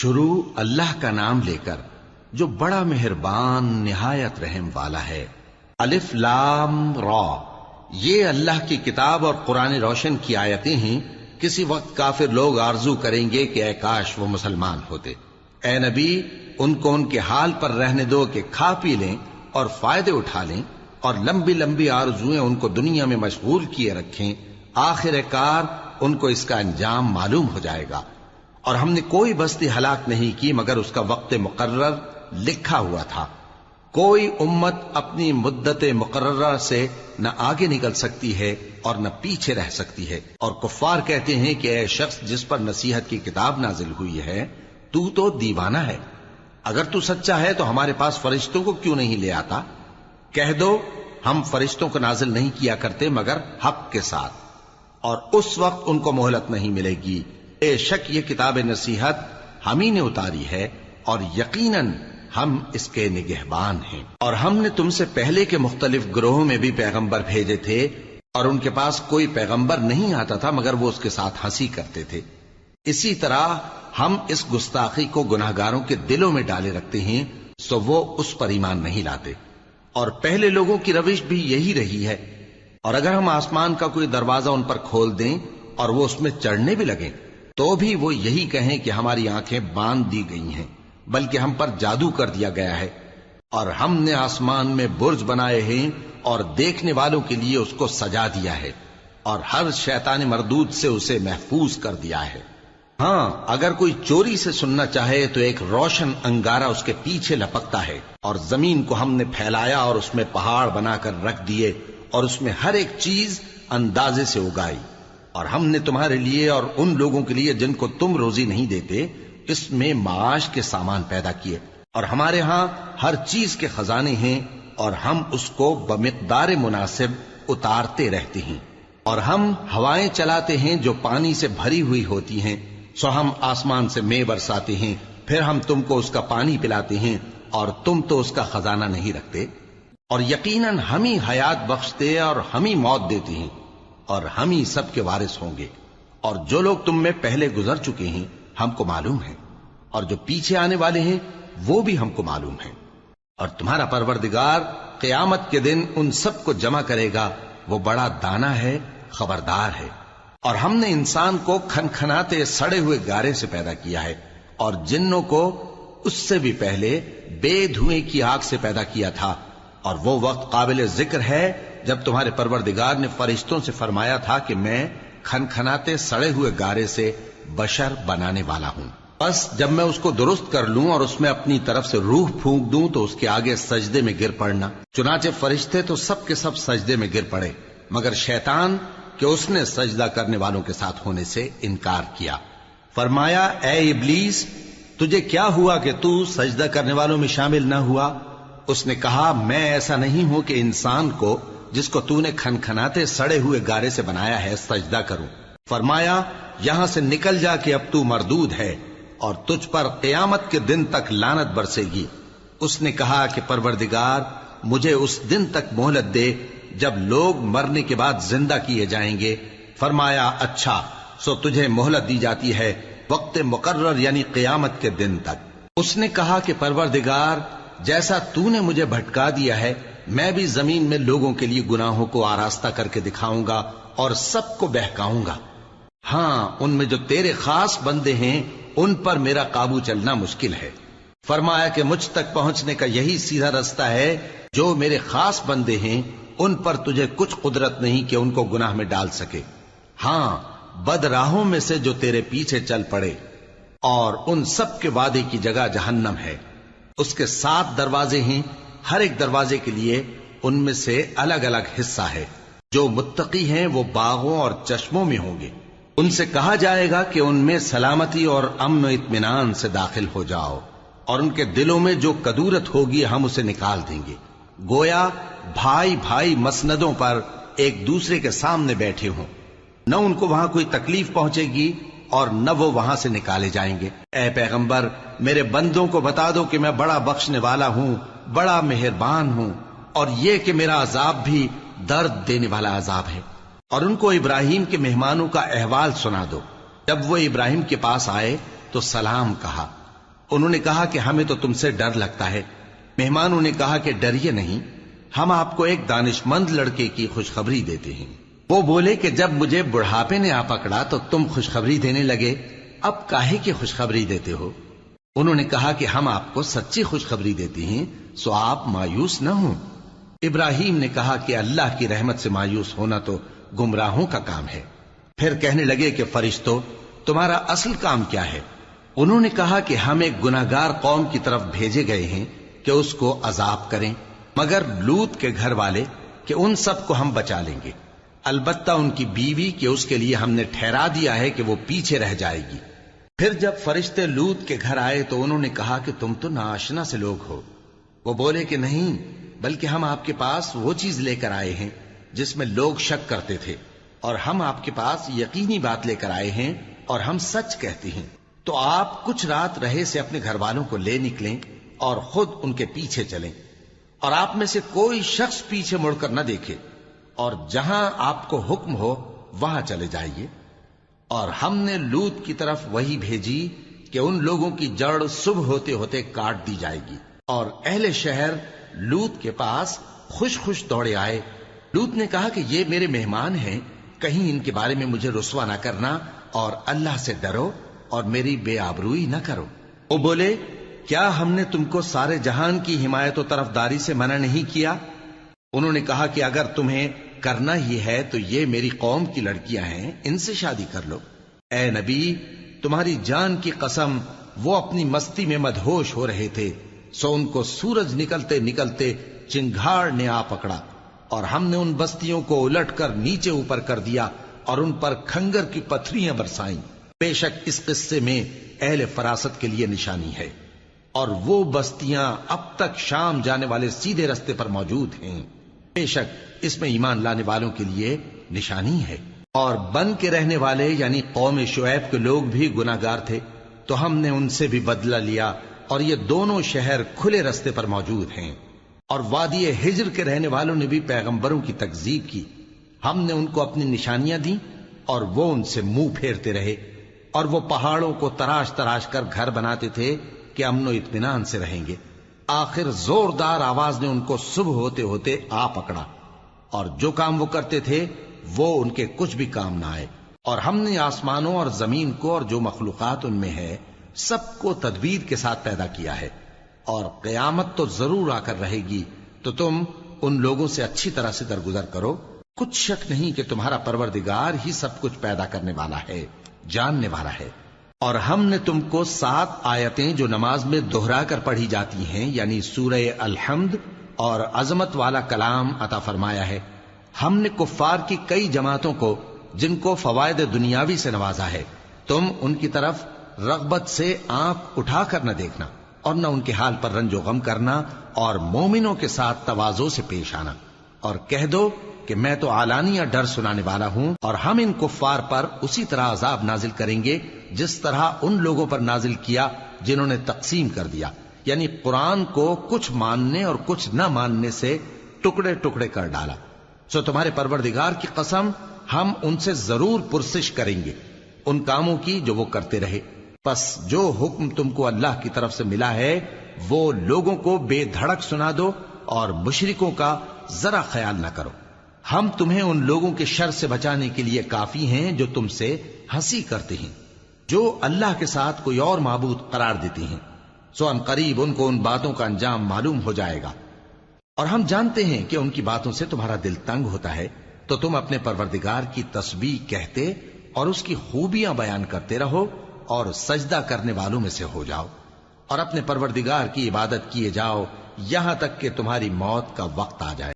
شروع اللہ کا نام لے کر جو بڑا مہربان نہایت رحم والا ہے۔ الف لام را، یہ اللہ کی کتاب اور قرآن روشن کی آیتیں ہیں۔ کسی وقت کافر لوگ آرزو کریں گے کہ اے کاش وہ مسلمان ہوتے۔ اے نبی، ان کو ان کے حال پر رہنے دو کہ کھا پی لیں اور فائدے اٹھا لیں، اور لمبی لمبی آرزویں ان کو دنیا میں مشغول کیے رکھیں۔ آخر کار ان کو اس کا انجام معلوم ہو جائے گا۔ اور ہم نے کوئی بستی ہلاک نہیں کی مگر اس کا وقت مقرر لکھا ہوا تھا۔ کوئی امت اپنی مدت مقررہ سے نہ آگے نکل سکتی ہے اور نہ پیچھے رہ سکتی ہے۔ اور کفار کہتے ہیں کہ اے شخص جس پر نصیحت کی کتاب نازل ہوئی ہے، تو دیوانہ ہے۔ اگر تو سچا ہے تو ہمارے پاس فرشتوں کو کیوں نہیں لے آتا؟ کہہ دو ہم فرشتوں کو نازل نہیں کیا کرتے مگر حق کے ساتھ، اور اس وقت ان کو مہلت نہیں ملے گی۔ بے شک یہ کتاب نصیحت ہم ہی نے اتاری ہے، اور یقیناً ہم اس کے نگہبان ہیں۔ اور ہم نے تم سے پہلے کے مختلف گروہوں میں بھی پیغمبر بھیجے تھے، اور ان کے پاس کوئی پیغمبر نہیں آتا تھا مگر وہ اس کے ساتھ ہنسی کرتے تھے۔ اسی طرح ہم اس گستاخی کو گناہگاروں کے دلوں میں ڈالے رکھتے ہیں، سو وہ اس پر ایمان نہیں لاتے۔ اور پہلے لوگوں کی روش بھی یہی رہی ہے۔ اور اگر ہم آسمان کا کوئی دروازہ ان پر کھول دیں اور وہ اس میں چڑھنے بھی لگیں تو بھی وہ یہی کہیں کہ ہماری آنکھیں باندھ دی گئی ہیں، بلکہ ہم پر جادو کر دیا گیا ہے۔ اور ہم نے آسمان میں برج بنائے ہیں اور دیکھنے والوں کے لیے اس کو سجا دیا ہے، اور ہر شیطان مردود سے اسے محفوظ کر دیا ہے۔ ہاں، اگر کوئی چوری سے سننا چاہے تو ایک روشن انگارہ اس کے پیچھے لپکتا ہے۔ اور زمین کو ہم نے پھیلایا اور اس میں پہاڑ بنا کر رکھ دیے، اور اس میں ہر ایک چیز اندازے سے اگائی۔ اور ہم نے تمہارے لیے اور ان لوگوں کے لیے جن کو تم روزی نہیں دیتے اس میں معاش کے سامان پیدا کیے۔ اور ہمارے ہاں ہر چیز کے خزانے ہیں، اور ہم اس کو بمقدار مناسب اتارتے رہتے ہیں۔ اور ہم ہوائیں چلاتے ہیں جو پانی سے بھری ہوئی ہوتی ہیں، سو ہم آسمان سے مے برساتے ہیں، پھر ہم تم کو اس کا پانی پلاتے ہیں، اور تم تو اس کا خزانہ نہیں رکھتے۔ اور یقیناً ہم ہی حیات بخشتے اور ہم ہی موت دیتے ہیں، اور ہم ہی سب کے وارث ہوں گے۔ اور جو لوگ تم میں پہلے گزر چکے ہیں ہم کو معلوم ہے، اور جو پیچھے آنے والے ہیں وہ بھی ہم کو معلوم ہے۔ اور تمہارا پروردگار قیامت کے دن ان سب کو جمع کرے گا، وہ بڑا دانا ہے، خبردار ہے۔ اور ہم نے انسان کو کھنکھناتے سڑے ہوئے گارے سے پیدا کیا ہے، اور جنوں کو اس سے بھی پہلے بے دھوئیں کی آگ سے پیدا کیا تھا۔ اور وہ وقت قابل ذکر ہے جب تمہارے پروردگار نے فرشتوں سے فرمایا تھا کہ میں کھنکھناتے سڑے ہوئے گارے سے بشر بنانے والا ہوں، بس جب میں اس کو درست کر لوں اور اس میں اپنی طرف سے روح پھونک دوں تو اس کے آگے سجدے میں گر پڑنا۔ چنانچہ فرشتے تو سب کے سب سجدے میں گر پڑے مگر شیطان کہ اس نے سجدہ کرنے والوں کے ساتھ ہونے سے انکار کیا۔ فرمایا اے ابلیس، تجھے کیا ہوا کہ تو سجدہ کرنے والوں میں شامل نہ ہوا؟ اس نے کہا میں ایسا نہیں ہوں کہ انسان کو جس کو تو نے کھنکھناتے سڑے ہوئے گارے سے بنایا ہے سجدہ کروں۔ فرمایا یہاں سے نکل جا کہ اب تو مردود ہے، اور تجھ پر قیامت کے دن تک لعنت برسے گی۔ اس نے کہا کہ پروردگار مجھے اس دن تک مہلت دے جب لوگ مرنے کے بعد زندہ کیے جائیں گے۔ فرمایا اچھا، سو تجھے مہلت دی جاتی ہے وقت مقرر یعنی قیامت کے دن تک۔ اس نے کہا کہ پروردگار جیسا تو نے مجھے بھٹکا دیا ہے میں بھی زمین میں لوگوں کے لیے گناہوں کو آراستہ کر کے دکھاؤں گا اور سب کو بہکاؤں گا۔ ہاں، ان میں جو تیرے خاص بندے ہیں ان پر میرا قابو چلنا مشکل ہے۔ فرمایا کہ مجھ تک پہنچنے کا یہی سیدھا رستہ ہے، جو میرے خاص بندے ہیں ان پر تجھے کچھ قدرت نہیں کہ ان کو گناہ میں ڈال سکے۔ ہاں، بد راہوں میں سے جو تیرے پیچھے چل پڑے، اور ان سب کے وعدے کی جگہ جہنم ہے۔ اس کے 7 دروازے ہیں، ہر ایک دروازے کے لیے ان میں سے الگ الگ حصہ ہے۔ جو متقی ہیں وہ باغوں اور چشموں میں ہوں گے۔ ان سے کہا جائے گا کہ ان میں سلامتی اور امن و اطمینان سے داخل ہو جاؤ، اور ان کے دلوں میں جو کدورت ہوگی ہم اسے نکال دیں گے، گویا بھائی بھائی مسندوں پر ایک دوسرے کے سامنے بیٹھے ہوں۔ نہ ان کو وہاں کوئی تکلیف پہنچے گی اور نہ وہ وہاں سے نکالے جائیں گے۔ اے پیغمبر میرے بندوں کو بتا دو کہ میں بڑا بخشنے والا ہوں، بڑا مہربان ہوں، اور یہ کہ میرا عذاب بھی درد دینے والا عذاب ہے۔ اور ان کو ابراہیم کے مہمانوں کا احوال سنا دو۔ جب وہ ابراہیم کے پاس آئے تو سلام کہا، انہوں نے کہا کہ ہمیں تو تم سے ڈر لگتا ہے۔ مہمانوں نے کہا کہ ڈریے نہیں، ہم آپ کو ایک دانشمند لڑکے کی خوشخبری دیتے ہیں۔ وہ بولے کہ جب مجھے بڑھاپے نے آ پکڑا تو تم خوشخبری دینے لگے، اب کاہے کی خوشخبری دیتے ہو؟ انہوں نے کہا کہ ہم آپ کو سچی خوشخبری دیتے ہیں، سو آپ مایوس نہ ہوں۔ ابراہیم نے کہا کہ اللہ کی رحمت سے مایوس ہونا تو گمراہوں کا کام ہے۔ پھر کہنے لگے کہ فرشتوں، تمہارا اصل کام کیا ہے؟ انہوں نے کہا کہ ہم ایک گناہگار قوم کی طرف بھیجے گئے ہیں کہ اس کو عذاب کریں، مگر لوط کے گھر والے کہ ان سب کو ہم بچا لیں گے، البتہ ان کی بیوی کہ اس کے لیے ہم نے ٹھہرا دیا ہے کہ وہ پیچھے رہ جائے گی۔ پھر جب فرشتے لوط کے گھر آئے تو انہوں نے کہا کہ تم تو ناآشنا سے لوگ ہو۔ وہ بولے کہ نہیں، بلکہ ہم آپ کے پاس وہ چیز لے کر آئے ہیں جس میں لوگ شک کرتے تھے، اور ہم آپ کے پاس یقینی بات لے کر آئے ہیں اور ہم سچ کہتے ہیں۔ تو آپ کچھ رات رہے سے اپنے گھر والوں کو لے نکلیں اور خود ان کے پیچھے چلیں، اور آپ میں سے کوئی شخص پیچھے مڑ کر نہ دیکھے، اور جہاں آپ کو حکم ہو وہاں چلے جائیے۔ اور ہم نے لوط کی طرف وہی بھیجی کہ ان لوگوں کی جڑ صبح ہوتے ہوتے کاٹ دی جائے گی، اور اہل شہر لوط کے پاس خوش خوش دوڑے آئے۔ لوط نے کہا کہ یہ میرے مہمان ہیں، کہیں ان کے بارے میں مجھے رسوا نہ کرنا، اور اللہ سے ڈرو اور میری بے آبروئی نہ کرو۔ وہ بولے، کیا ہم نے تم کو سارے جہان کی حمایت و طرفداری سے منع نہیں کیا؟ انہوں نے کہا کہ اگر تمہیں کرنا ہی ہے تو یہ میری قوم کی لڑکیاں ہیں، ان سے شادی کر لو۔ اے نبی، تمہاری جان کی قسم، وہ اپنی مستی میں مدہوش ہو رہے تھے، سو ان کو سورج نکلتے نکلتے چنگھاڑ نے آ پکڑا، اور ہم نے ان بستیوں کو الٹ کر نیچے اوپر کر دیا اور ان پر کھنگر کی پتھریاں برسائیں۔ بے شک اس قصے میں اہل فراست کے لیے نشانی ہے، اور وہ بستیاں اب تک شام جانے والے سیدھے رستے پر موجود ہیں۔ بے شک اس میں ایمان لانے والوں کے لیے نشانی ہے۔ اور بن کے رہنے والے یعنی قوم شعیب کے لوگ بھی گناہگار تھے، تو ہم نے ان سے بھی بدلہ لیا، اور یہ دونوں شہر کھلے رستے پر موجود ہیں۔ اور وادی ہجر کے رہنے والوں نے بھی پیغمبروں کی تکذیب کی، ہم نے ان کو اپنی نشانیاں دی اور وہ ان سے منہ پھیرتے رہے، اور وہ پہاڑوں کو تراش تراش کر گھر بناتے تھے کہ امن و اطمینان سے رہیں گے۔ آخر زوردار آواز نے ان کو صبح ہوتے ہوتے آ پکڑا، اور جو کام وہ کرتے تھے وہ ان کے کچھ بھی کام نہ آئے۔ اور ہم نے آسمانوں اور زمین کو اور جو مخلوقات ان میں ہے سب کو تدبیر کے ساتھ پیدا کیا ہے، اور قیامت تو ضرور آ کر رہے گی، تو تم ان لوگوں سے اچھی طرح سے درگزر کرو۔ کچھ شک نہیں کہ تمہارا پروردگار ہی سب کچھ پیدا کرنے والا ہے، جاننے والا ہے۔ اور ہم نے تم کو 7 آیتیں جو نماز میں دہرا کر پڑھی جاتی ہیں، یعنی سورہ الحمد اور عظمت والا کلام عطا فرمایا ہے۔ ہم نے کفار کی کئی جماعتوں کو جن کو فوائد دنیاوی سے نوازا ہے، تم ان کی طرف رغبت سے آنکھ اٹھا کر نہ دیکھنا، اور نہ ان کے حال پر رنج و غم کرنا، اور مومنوں کے ساتھ تواضع سے پیش آنا، اور کہہ دو کہ میں تو اعلانیہ ڈر سنانے والا ہوں، اور ہم ان کفار پر اسی طرح عذاب نازل کریں گے جس طرح ان لوگوں پر نازل کیا جنہوں نے تقسیم کر دیا، یعنی قرآن کو کچھ ماننے اور کچھ نہ ماننے سے ٹکڑے ٹکڑے کر ڈالا۔ سو تمہارے پروردگار کی قسم، ہم ان سے ضرور پرسش کریں گے ان کاموں کی جو وہ کرتے رہے۔ پس جو حکم تم کو اللہ کی طرف سے ملا ہے وہ لوگوں کو بے دھڑک سنا دو، اور مشرکوں کا ذرا خیال نہ کرو۔ ہم تمہیں ان لوگوں کے شر سے بچانے کے لیے کافی ہیں جو تم سے ہنسی کرتے ہیں، جو اللہ کے ساتھ کوئی اور معبود قرار دیتے ہیں، سو ان قریب ان کو ان باتوں کا انجام معلوم ہو جائے گا۔ اور ہم جانتے ہیں کہ ان کی باتوں سے تمہارا دل تنگ ہوتا ہے، تو تم اپنے پروردگار کی تسبیح کہتے اور اس کی خوبیاں بیان کرتے رہو، اور سجدہ کرنے والوں میں سے ہو جاؤ، اور اپنے پروردگار کی عبادت کیے جاؤ یہاں تک کہ تمہاری موت کا وقت آ جائے۔